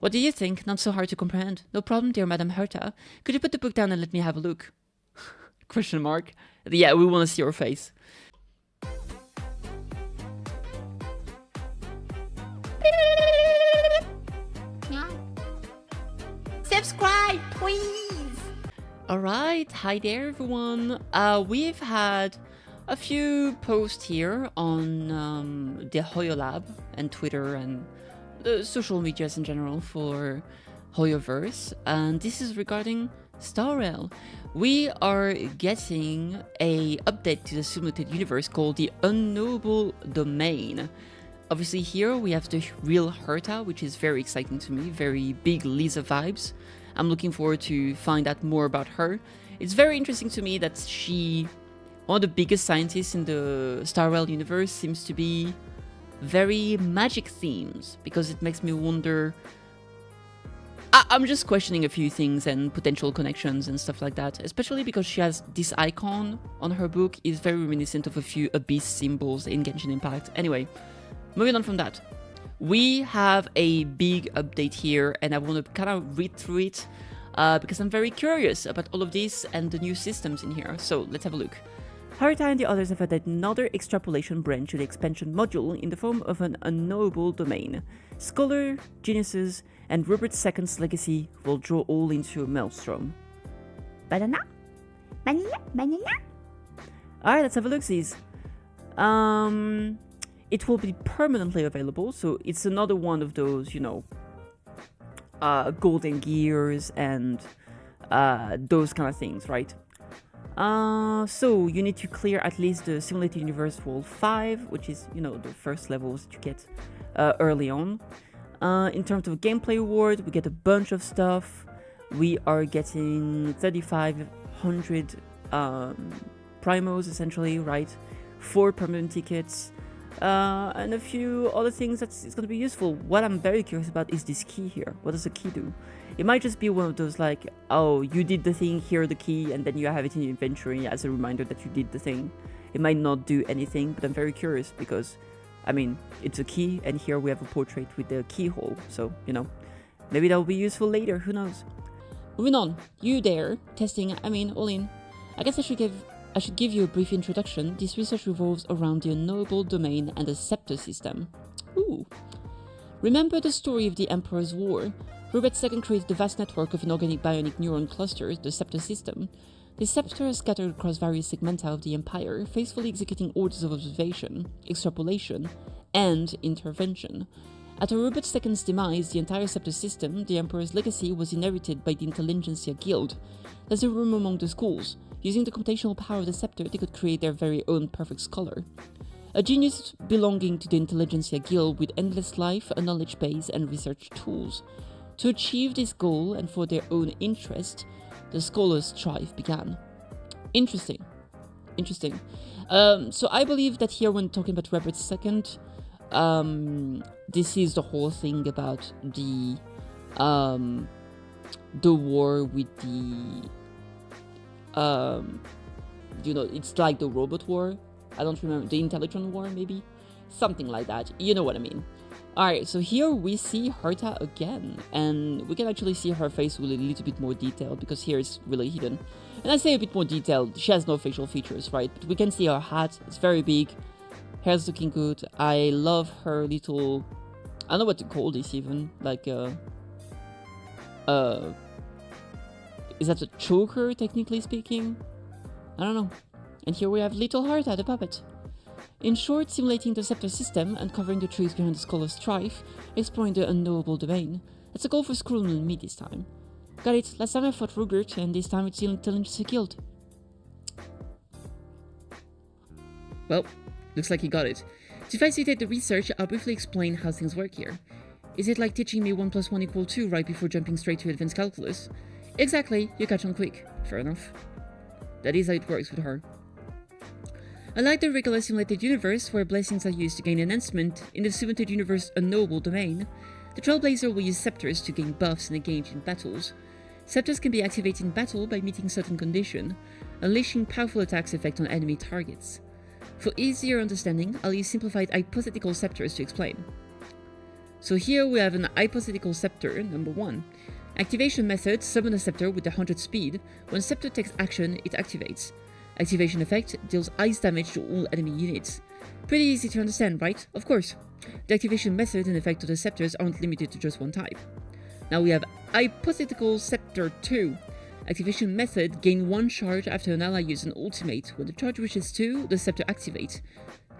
What do you think? Not so hard to comprehend. No problem, dear Madame Herta. Could you put the book down and let me have a look? Question mark. Yeah, we want to see your face. Subscribe, please! Alright, hi there everyone. We've had a few posts here on the Hoyo Lab and Twitter and the social medias in general for Hoyoverse, and this is regarding Star Rail. We are getting a update to the simulated universe called the Unknowable Domain. Obviously here we have the real Herta, which is very exciting to me, very big Lisa vibes. I'm looking forward to find out more about her. It's very interesting to me that one of the biggest scientists in the Star Rail universe, seems to be very magic themes, because it makes me wonder. I'm just questioning a few things and potential connections and stuff like that, especially because she has this icon on her book, is very reminiscent of a few Abyss symbols in Genshin Impact. Anyway, moving on from that, we have a big update here, and I want to kind of read through it because I'm very curious about all of this and the new systems in here. So let's have a look. Herta and the others have added another extrapolation branch to the expansion module in the form of an unknowable domain. Scholar, geniuses, and Robert II's legacy will draw all into a maelstrom. Banana? Banana? Banana? Alright, let's have a look, sis. It will be permanently available, so it's another one of those, golden gears and those kind of things, right? So you need to clear at least the Simulated Universe World 5, which is, the first levels that you get early on. In terms of gameplay reward, we get a bunch of stuff. We are getting 3,500 primos, essentially, right? 4 permanent tickets, and a few other things that's going to be useful. What I'm very curious about is this key here. What does the key do? It might just be one of those like, oh, you did the thing, here the key, and then you have it in your inventory as a reminder that you did the thing. It might not do anything, but I'm very curious because, it's a key, and here we have a portrait with the keyhole, so, maybe that'll be useful later, who knows. Moving on, you there, testing, all in. I guess I should give you a brief introduction. This research revolves around the Unknowable Domain and the Scepter system. Ooh. Remember the story of the Emperor's War? Robert II created a vast network of inorganic bionic neuron clusters, the Scepter system. The Scepter are scattered across various segmenta of the Empire, faithfully executing orders of observation, extrapolation, and intervention. After Robert II's demise, the entire Scepter system, the Emperor's legacy, was inherited by the Intelligentsia Guild. There's a rumor among the schools. Using the computational power of the Scepter, they could create their very own perfect scholar. A genius belonging to the Intelligentsia Guild with endless life, a knowledge base, and research tools. To achieve this goal, and for their own interest, the scholar's strife began. Interesting. So I believe that here, when talking about Robert II, this is the whole thing about the war with the it's like the robot war. I don't remember, the Intelligent war, maybe? Something like that. You know what I mean. Alright, so here we see Herta again, and we can actually see her face with a little bit more detail, because here it's really hidden. And I say a bit more detailed, she has no facial features, right? But we can see her hat, it's very big, hair's looking good. I love her little, I don't know what to call this even, like is that a choker, technically speaking? I don't know. And here we have little Herta, the puppet. In short, simulating the Scepter system, uncovering the truth behind the Scholar's strife, exploring the Unknowable Domain. That's a goal for Skrull and me this time. Got it, last time I fought Rupert, and this time it's the Intelligentsia Guild. Well, looks like he got it. To facilitate the research, I'll briefly explain how things work here. Is it like teaching me 1 + 1 = 2 right before jumping straight to advanced calculus? Exactly, you catch on quick. Fair enough. That is how it works with her. Unlike the regular simulated universe, where blessings are used to gain enhancement, in the simulated universe Unknowable Domain, the Trailblazer will use scepters to gain buffs and engage in battles. Scepters can be activated in battle by meeting certain conditions, unleashing powerful attacks effect on enemy targets. For easier understanding, I'll use simplified hypothetical scepters to explain. So here we have an hypothetical scepter, number 1. Activation method, summon a scepter with 100 speed. When scepter takes action, it activates. Activation effect, deals ice damage to all enemy units. Pretty easy to understand, right? Of course. The activation method and effect of the scepters aren't limited to just one type. Now we have hypothetical scepter 2. Activation method, gain 1 charge after an ally uses an ultimate. When the charge reaches 2, the scepter activates.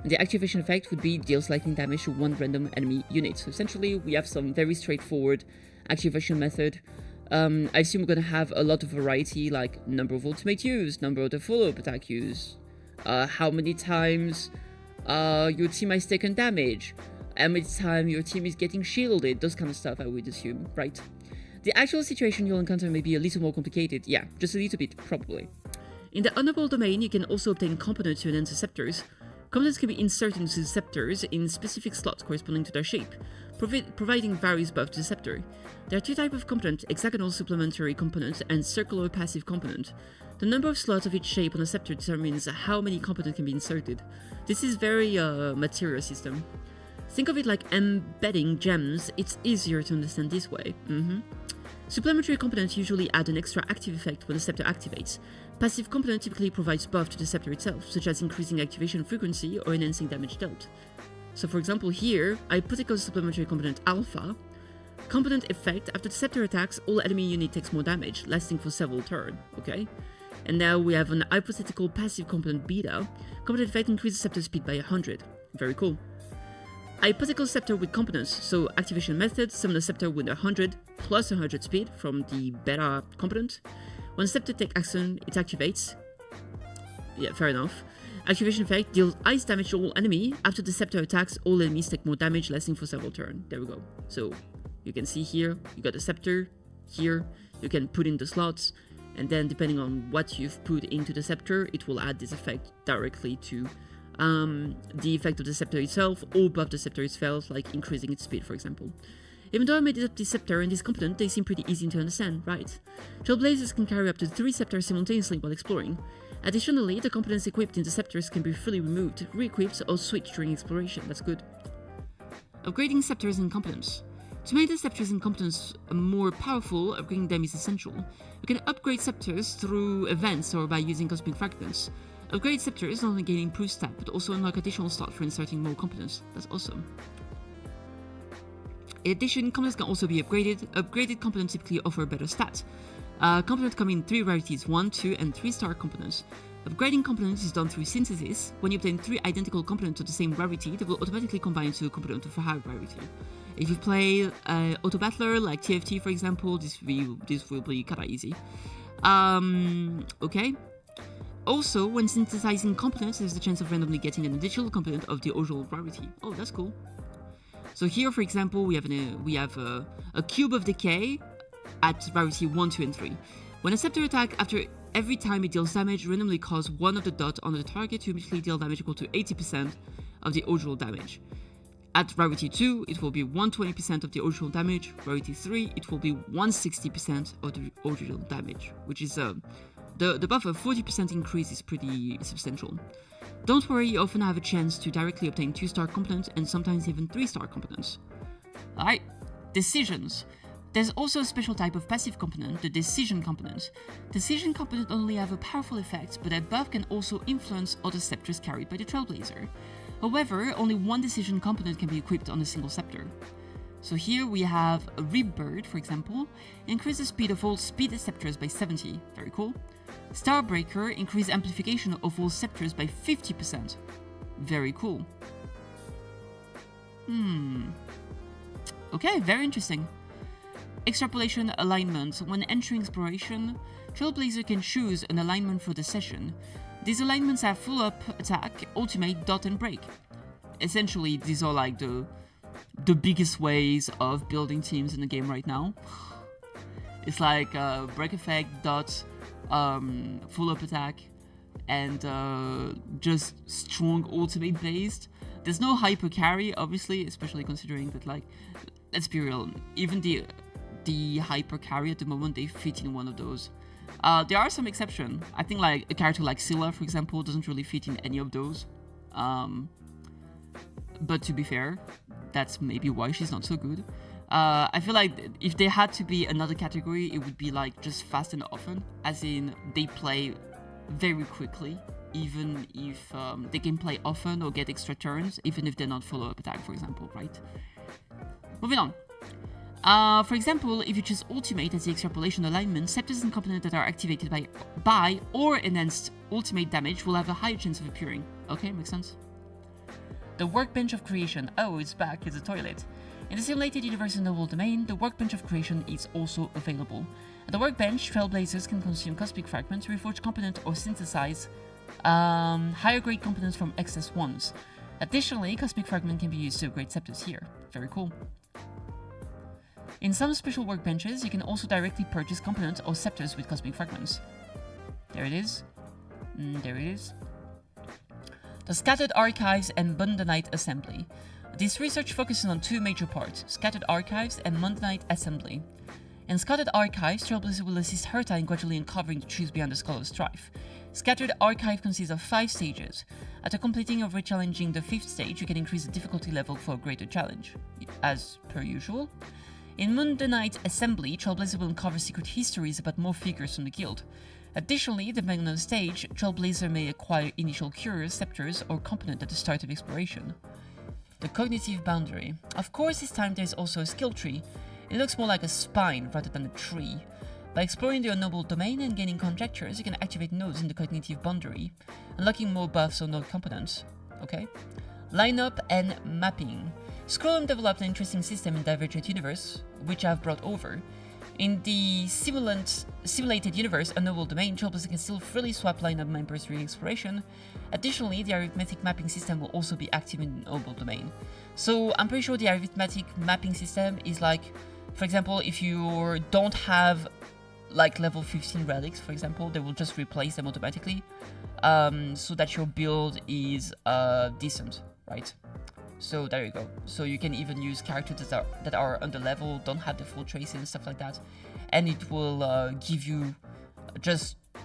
And the activation effect would be deals lightning damage to 1 random enemy unit. So essentially, we have some very straightforward activation method. I assume we're going to have a lot of variety, like number of ultimate use, number of the follow-up attack use, how many times your team has taken damage, how many times your team is getting shielded, those kind of stuff I would assume, right? The actual situation you'll encounter may be a little more complicated, yeah, just a little bit, probably. In the Unknowable Domain, you can also obtain components to enhance the scepters. Components can be inserted into the scepters in specific slots corresponding to their shape, providing various buffs to the scepter. There are 2 types of component, hexagonal supplementary component and circular passive component. The number of slots of each shape on a scepter determines how many components can be inserted. This is very material system. Think of it like embedding gems, it's easier to understand this way. Supplementary components usually add an extra active effect when the scepter activates. Passive component typically provides buff to the scepter itself, such as increasing activation frequency or enhancing damage dealt. So for example here, I put a supplementary component alpha. Component effect, after the scepter attacks, all enemy unit takes more damage, lasting for several turns, okay? And now we have an hypothetical passive component beta. Component effect increases scepter speed by 100. Very cool. Hypothetical scepter with components, so activation method, summon a scepter with 100 plus 100 speed from the beta component. When scepter takes action, it activates. Yeah, fair enough. Activation effect, deals ice damage to all enemy. After the scepter attacks, all enemies take more damage, lasting for several turns. There we go. So, you can see here, you got the scepter. Here, you can put in the slots. And then, depending on what you've put into the scepter, it will add this effect directly to the effect of the scepter itself, or buff the scepter itself, like increasing its speed, for example. Even though I made up this scepter and this component, they seem pretty easy to understand, right? Trailblazers can carry up to 3 scepters simultaneously while exploring. Additionally, the components equipped in the scepters can be fully removed, re-equipped, or switched during exploration. That's good. Upgrading scepters and components. To make the scepters and components more powerful, upgrading them is essential. You can upgrade scepters through events or by using cosmic fragments. Upgrade scepters not only gain improved stat, but also unlock additional slots for inserting more components. That's awesome. In addition, components can also be upgraded. Upgraded components typically offer better stats. Components come in 3 rarities, 1, 2, and 3-star components. Upgrading components is done through synthesis. When you obtain 3 identical components of the same rarity, they will automatically combine into a component of a higher rarity. If you play Auto Battler like TFT, for example, this will be kinda easy. Okay. Also, when synthesizing components, there's the chance of randomly getting an additional component of the original rarity. Oh, that's cool. So here, for example, we have a cube of decay at rarity 1, 2, and 3. When a scepter attack, after every time it deals damage, randomly cause one of the dots on the target to immediately deal damage equal to 80% of the original damage. At rarity 2, it will be 120% of the original damage. Rarity 3, it will be 160% of the original damage, which is the buff of 40% increase is pretty substantial. Don't worry, you often have a chance to directly obtain 2-star components and sometimes even 3-star components. Alright, decisions. There's also a special type of passive component, the decision component. Decision component not only have a powerful effect, but their buff can also influence other scepters carried by the Trailblazer. However, only one decision component can be equipped on a single scepter. So here we have a Rebird, for example, increase the speed of all speed scepters by 70, very cool. Starbreaker, increase amplification of all scepters by 50%, very cool. Okay, very interesting. Extrapolation alignment. When entering exploration, Trailblazer can choose an alignment for the session. These alignments are full up, attack, ultimate, dot, and break. Essentially, these are like the biggest ways of building teams in the game right now. It's like break effect, dot, full up attack, and just strong ultimate based. There's no hyper carry, obviously, especially considering that, like, let's be real, even the hyper carry at the moment, they fit in one of those. There are some exceptions. I think like a character like Scylla, for example, doesn't really fit in any of those. But to be fair, that's maybe why she's not so good. I feel like if there had to be another category, it would be like just fast and often, as in they play very quickly, even if they can play often or get extra turns, even if they're not follow-up attack, for example, right? Moving on. For example, if you choose Ultimate as the extrapolation alignment, Scepters and Components that are activated by or enhanced ultimate damage will have a higher chance of appearing. Okay, makes sense? The Workbench of Creation. Oh, it's back, it's a toilet. In the simulated universe Unknowable Domain, the Workbench of Creation is also available. At the Workbench, Trailblazers can consume cosmic fragments, reforge components, or synthesize higher grade components from excess ones. Additionally, cosmic fragment can be used to upgrade scepters here. Very cool. In some special workbenches, you can also directly purchase components or scepters with cosmic fragments. There it is. There it is. The Scattered Archives and Mundanite Assembly. This research focuses on two major parts, Scattered Archives and Mundanite Assembly. In Scattered Archives, Trailblazer will assist Herta in gradually uncovering the truth behind the Skull of Strife. Scattered Archive consists of 5 stages. After completing or re-challenging the 5th stage, you can increase the difficulty level for a greater challenge, as per usual. In Mundanite Assembly, Trailblazer will uncover secret histories about more figures from the guild. Additionally, depending on the stage, Trailblazer may acquire initial cures, scepters, or component at the start of exploration. The Cognitive Boundary. Of course, this time there is also a skill tree. It looks more like a spine rather than a tree. By exploring the Unknowable Domain and gaining conjectures, you can activate nodes in the Cognitive Boundary, unlocking more buffs or node components. Okay. Lineup and Mapping. Scrollum developed an interesting system in Divergent Universe, which I've brought over. In the simulated universe, Unknowable Domain, Trailblazer can still freely swap lineup members during exploration. Additionally, the arithmetic mapping system will also be active in Unknowable Domain. So I'm pretty sure the arithmetic mapping system is like, for example, if you don't have like level 15 relics, for example, they will just replace them automatically, so that your build is decent, right? So there you go. So you can even use characters that are under level, don't have the full traces and stuff like that, and it will give you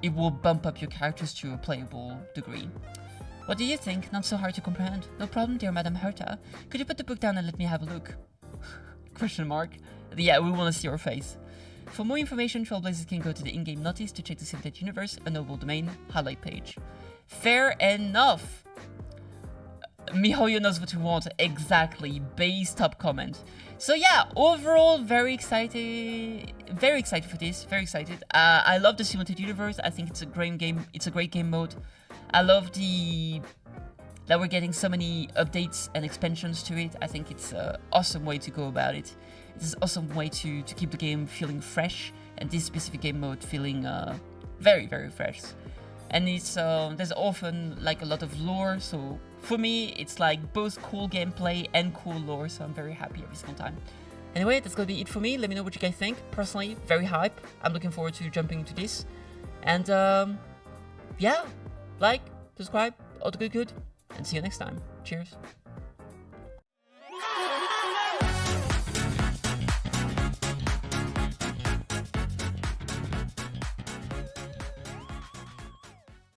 it will bump up your characters to a playable degree. What do you think? Not so hard to comprehend. No problem, dear Madame Herta. Could you put the book down and let me have a look? Question mark. Yeah, we want to see your face. For more information, Trailblazers can go to the in-game notice to check the simulated universe, Unknowable Domain highlight page. Fair enough. Mihoyo knows what we want exactly. Base top comment. So yeah, overall very excited for this. Very excited. I love the simulated universe. I think it's a great game. It's a great game mode. I love that we're getting so many updates and expansions to it. I think it's an awesome way to go about it. It's an awesome way to keep the game feeling fresh, and this specific game mode feeling very, very fresh. And it's there's often like a lot of lore, so for me it's like both cool gameplay and cool lore, so I'm very happy every single time. Anyway, that's gonna be it for me. Let me know what you guys think. Personally, very hype. I'm looking forward to jumping into this. And yeah, like, subscribe, all the good, and see you next time. Cheers.